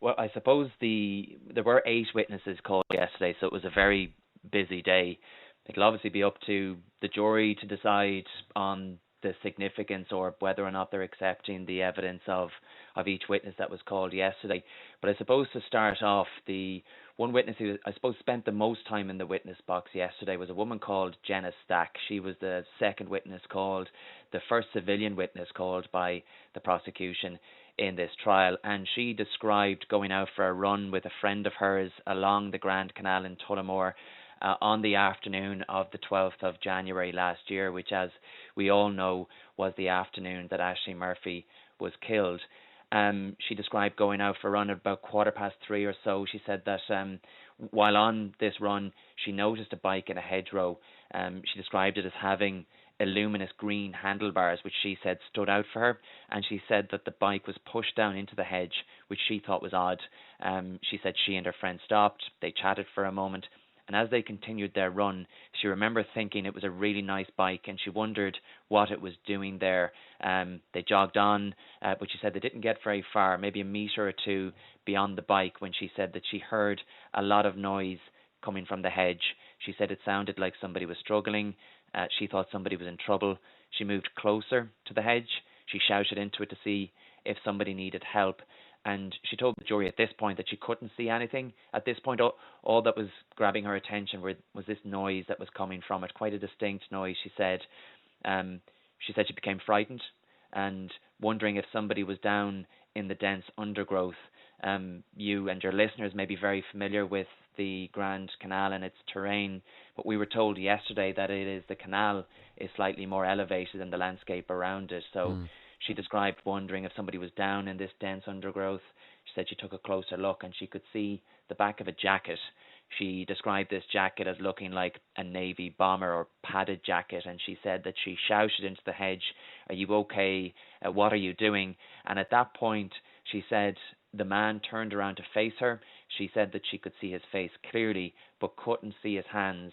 Well, I suppose there were 8 witnesses called yesterday, so it was a very busy day. It'll obviously be up to the jury to decide on the significance or whether or not they're accepting the evidence of each witness that was called yesterday. But I suppose to start off, the one witness who I suppose spent the most time in the witness box yesterday was a woman called Jenna Stack. She was the second witness called, the first civilian witness called by the prosecution in this trial, and she described going out for a run with a friend of hers along the Grand Canal in Tullamore on the afternoon of the 12th of January last year, which, as we all know, was the afternoon that Ashling Murphy was killed. She described going out for a run at about 3:15 or so. She said that while on this run, she noticed a bike in a hedgerow. She described it as having luminous green handlebars, which she said stood out for her, and she said that the bike was pushed down into the hedge, which she thought was odd. She said she and her friend stopped, they chatted for a moment, and as they continued their run, she remembered thinking it was a really nice bike, and she wondered what it was doing there. They jogged on, but she said they didn't get very far, maybe a metre or two beyond the bike, when she said that she heard a lot of noise coming from the hedge. She said it sounded like somebody was struggling. She thought somebody was in trouble. She moved closer to the hedge. She shouted into it to see if somebody needed help. And she told the jury at this point that she couldn't see anything. At this point, all that was grabbing her attention was this noise that was coming from it, quite a distinct noise, she said. She became frightened and wondering if somebody was down in the dense undergrowth. You and your listeners may be very familiar with the Grand Canal and its terrain, but we were told yesterday that the canal is slightly more elevated than the landscape around it. So she described wondering if somebody was down in this dense undergrowth. She said she took a closer look and she could see the back of a jacket. She described this jacket as looking like a navy bomber or padded jacket, and she said that she shouted into the hedge, "Are you okay? What are you doing?" And at that point, she said the man turned around to face her. She said that she could see his face clearly, but couldn't see his hands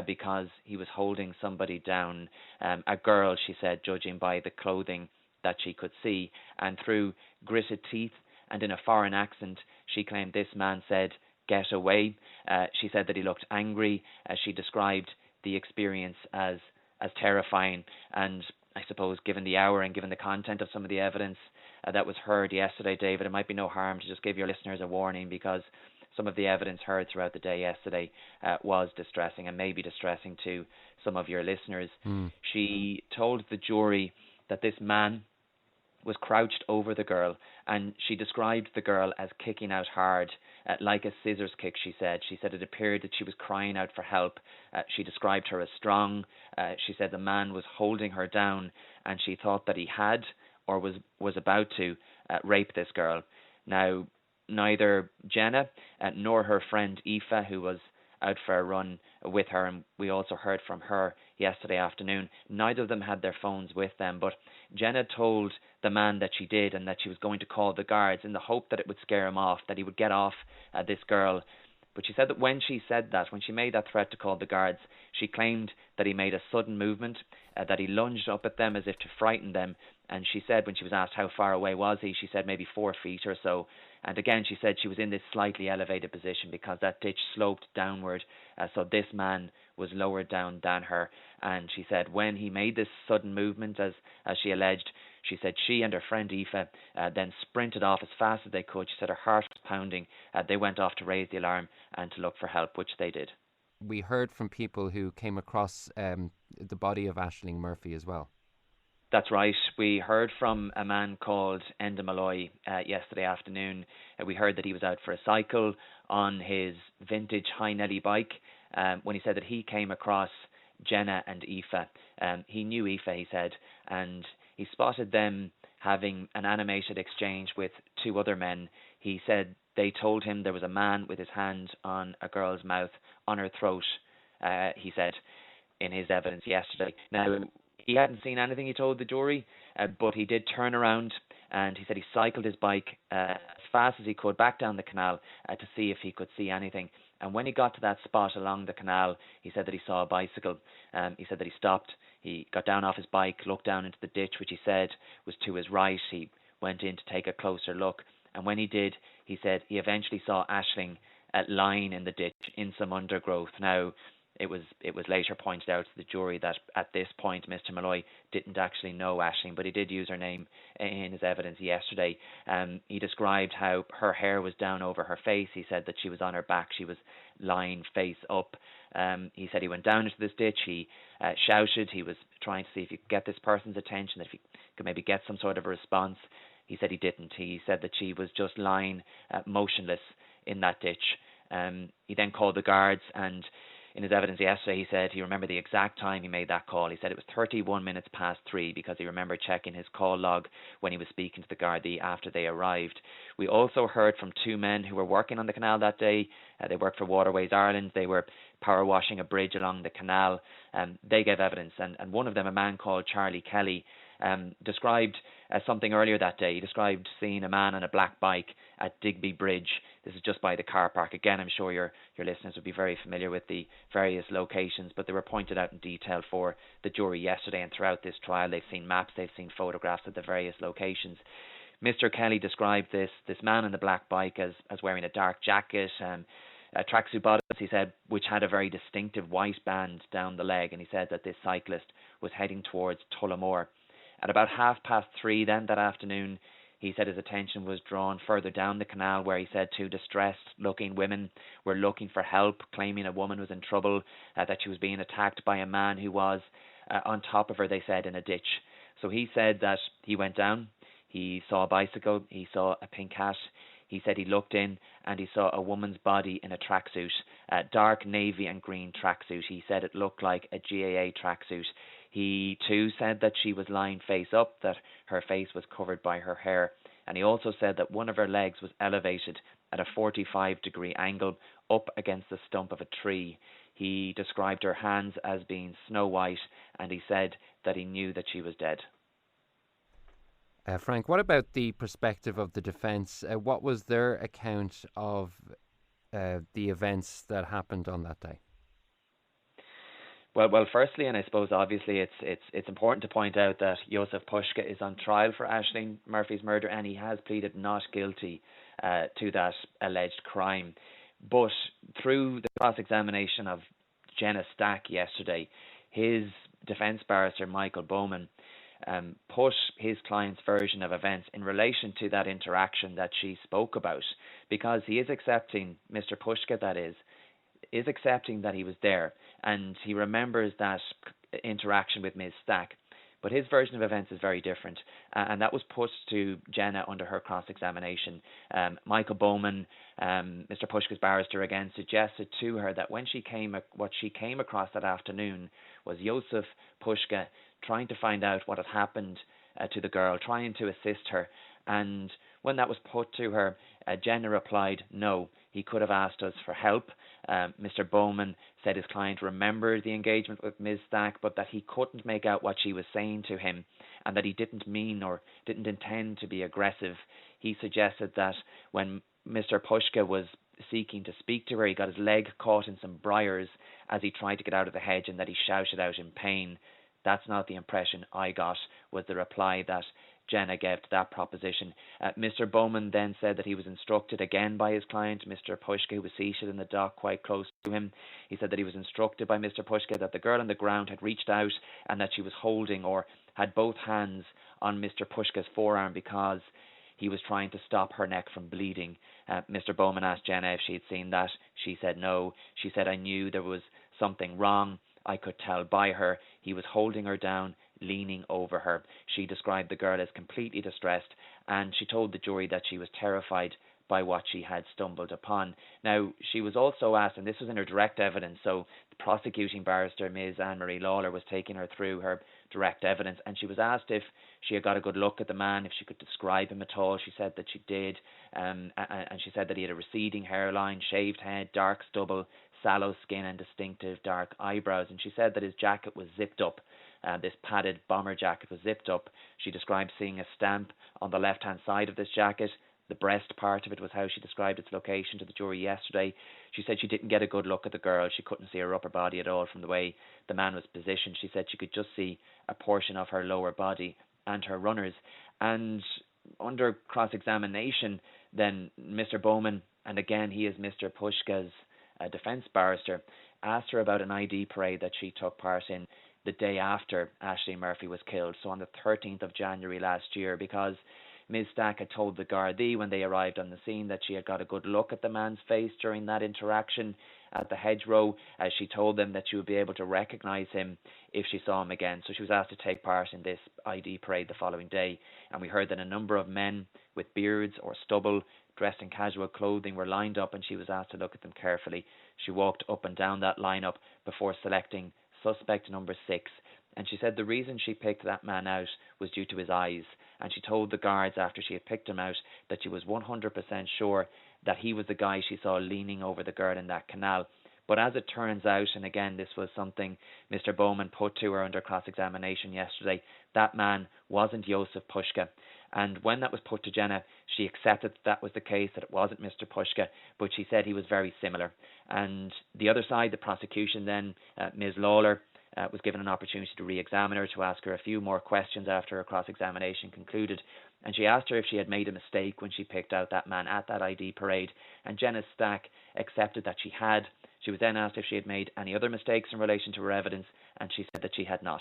because he was holding somebody down, a girl, she said, judging by the clothing that she could see. And through gritted teeth and in a foreign accent, she claimed this man said, "Get away." She said that he looked angry. She described the experience as terrifying. And I suppose given the hour and given the content of some of the evidence that was heard yesterday, David, it might be no harm to just give your listeners a warning, because some of the evidence heard throughout the day yesterday was distressing and may be distressing to some of your listeners. She told the jury that this man was crouched over the girl, and she described the girl as kicking out hard, like a scissors kick, she said. She said it appeared that she was crying out for help. She described her as strong. She said the man was holding her down, and she thought that he had or was about to rape this girl. Now, neither Jenna nor her friend Aoife, who was out for a run with her, and we also heard from her yesterday afternoon, neither of them had their phones with them, but Jenna told the man that she did and that she was going to call the guards in the hope that it would scare him off, that he would get off this girl. But she said that when she made that threat to call the guards, she claimed that he made a sudden movement, that he lunged up at them as if to frighten them. And she said when she was asked how far away was he, she said maybe 4 feet or so. And again, she said she was in this slightly elevated position because that ditch sloped downward. So this man was lower down than her. And she said when he made this sudden movement, as she alleged, she said she and her friend Aoife then sprinted off as fast as they could. She said her heart was pounding. They went off to raise the alarm and to look for help, which they did. We heard from people who came across the body of Ashling Murphy as well. That's right. We heard from a man called Enda Malloy yesterday afternoon. We heard that he was out for a cycle on his vintage High Nelly bike when he said that he came across Jenna and Aoife. He knew Aoife, he said, and he spotted them having an animated exchange with 2 other men. He said they told him there was a man with his hand on a girl's mouth, on her throat, he said, in his evidence yesterday. Now, he hadn't seen anything, he told the jury, but he did turn around and he said he cycled his bike as fast as he could back down the canal to see if he could see anything. And when he got to that spot along the canal, he said that he saw a bicycle. He said that he stopped. He got down off his bike, looked down into the ditch, which he said was to his right. He went in to take a closer look. And when he did, he said he eventually saw Ashling lying in the ditch in some undergrowth. Now, it was later pointed out to the jury that at this point Mr. Malloy didn't actually know Ashling, but he did use her name in his evidence yesterday. He described how her hair was down over her face. He said that she was on her back. She was lying face up. He said he went down into this ditch. He shouted. He was trying to see if he could get this person's attention, if he could maybe get some sort of a response. He said he didn't. He said that she was just lying motionless in that ditch. He then called the guards, and in his evidence yesterday, he said he remembered the exact time he made that call. He said it was 31 minutes past 3 because he remembered checking his call log when he was speaking to the Garda after they arrived. We also heard from two men who were working on the canal that day. They worked for Waterways Ireland. They were power washing a bridge along the canal. They gave evidence, and one of them, a man called Charlie Kelly, described something earlier that day. He described seeing a man on a black bike at Digby Bridge. This is just by the car park. Again, I'm sure your listeners would be very familiar with the various locations, but they were pointed out in detail for the jury yesterday and throughout this trial. They've seen maps, they've seen photographs of the various locations. Mr. Kelly described this man on the black bike as wearing a dark jacket, tracksuit bottoms, he said, which had a very distinctive white band down the leg, and he said that this cyclist was heading towards Tullamore. At about 3:30 then that afternoon, he said his attention was drawn further down the canal, where he said two distressed-looking women were looking for help, claiming a woman was in trouble, that she was being attacked by a man who was on top of her, they said, in a ditch. So he said that he went down, he saw a bicycle, he saw a pink hat. He said he looked in and he saw a woman's body in a tracksuit, a dark navy and green tracksuit. He said it looked like a GAA tracksuit. He too said that she was lying face up, that her face was covered by her hair. And he also said that one of her legs was elevated at a 45-degree angle up against the stump of a tree. He described her hands as being snow white, and he said that he knew that she was dead. Frank, what about the perspective of the defence? What was their account of the events that happened on that day? Well, firstly, and I suppose obviously it's important to point out that Jozef Puska is on trial for Ashling Murphy's murder, and he has pleaded not guilty to that alleged crime. But through the cross-examination of Jenna Stack yesterday, his defence barrister, Michael Bowman, put his client's version of events in relation to that interaction that she spoke about, because he is accepting, Mr. Puska that is accepting that he was there, and he remembers that interaction with Ms. Stack. But his version of events is very different, and that was put to Jenna under her cross-examination. Michael Bowman, Mr. Puska's barrister, again suggested to her that what she came across that afternoon was Jozef Puska trying to find out what had happened to the girl, trying to assist her. And when that was put to her, Jenna replied, no, he could have asked us for help. Mr. Bowman said his client remembered the engagement with Ms. Stack, but that he couldn't make out what she was saying to him, and that he didn't mean or didn't intend to be aggressive. He suggested that when Mr. Puska was seeking to speak to her, he got his leg caught in some briars as he tried to get out of the hedge, and that he shouted out in pain. That's not the impression I got, was the reply that Jenna gave to that proposition. Mr. Bowman then said that he was instructed again by his client, Mr. Puska, who was seated in the dock quite close to him. He said that he was instructed by Mr. Puska that the girl on the ground had reached out and that she was holding or had both hands on Mr. Puska's forearm because he was trying to stop her neck from bleeding. Mr. Bowman asked Jenna if she had seen that. She said no. She said, I knew there was something wrong. I could tell by her. He was holding her down, leaning over her. She described the girl as completely distressed, and she told the jury that she was terrified by what she had stumbled upon. Now, she was also asked, and this was in her direct evidence, so the prosecuting barrister, Ms. Anne-Marie Lawler, was taking her through her direct evidence, and she was asked if she had got a good look at the man, if she could describe him at all. She said that she did, and she said that he had a receding hairline, shaved head, dark stubble, sallow skin and distinctive dark eyebrows, and she said that his jacket was zipped up. This padded bomber jacket was zipped up. She described seeing a stamp on the left-hand side of this jacket. The breast part of it was how she described its location to the jury yesterday. She said she didn't get a good look at the girl. She couldn't see her upper body at all from the way the man was positioned. She said she could just see a portion of her lower body and her runners. And under cross-examination, Then Mr. Bowman, and again he is Mr. Puska's defence barrister, asked her about an ID parade that she took part in the day after Ashling Murphy was killed, so on the 13th of January last year, because Ms. Stack had told the Gardaí when they arrived on the scene that she had got a good look at the man's face during that interaction at the hedgerow, as she told them that she would be able to recognise him if she saw him again. So she was asked to take part in this ID parade the following day, and we heard that a number of men with beards or stubble dressed in casual clothing were lined up, and she was asked to look at them carefully. She walked up and down that lineup before selecting suspect number 6, and she said the reason she picked that man out was due to his eyes, and she told the guards after she had picked him out that she was 100% sure that he was the guy she saw leaning over the girl in that canal. But as it turns out, and again this was something Mr. Bowman put to her under cross-examination yesterday, that man wasn't Jozef Puska. And when that was put to Jenna, she accepted that was the case, that it wasn't Mr. Puska, but she said he was very similar. And the other side, the prosecution then, Ms. Lawler, was given an opportunity to re-examine her, to ask her a few more questions after her cross-examination concluded. And she asked her if she had made a mistake when she picked out that man at that ID parade. And Jenna Stack accepted that she had. She was then asked if she had made any other mistakes in relation to her evidence, and she said that she had not.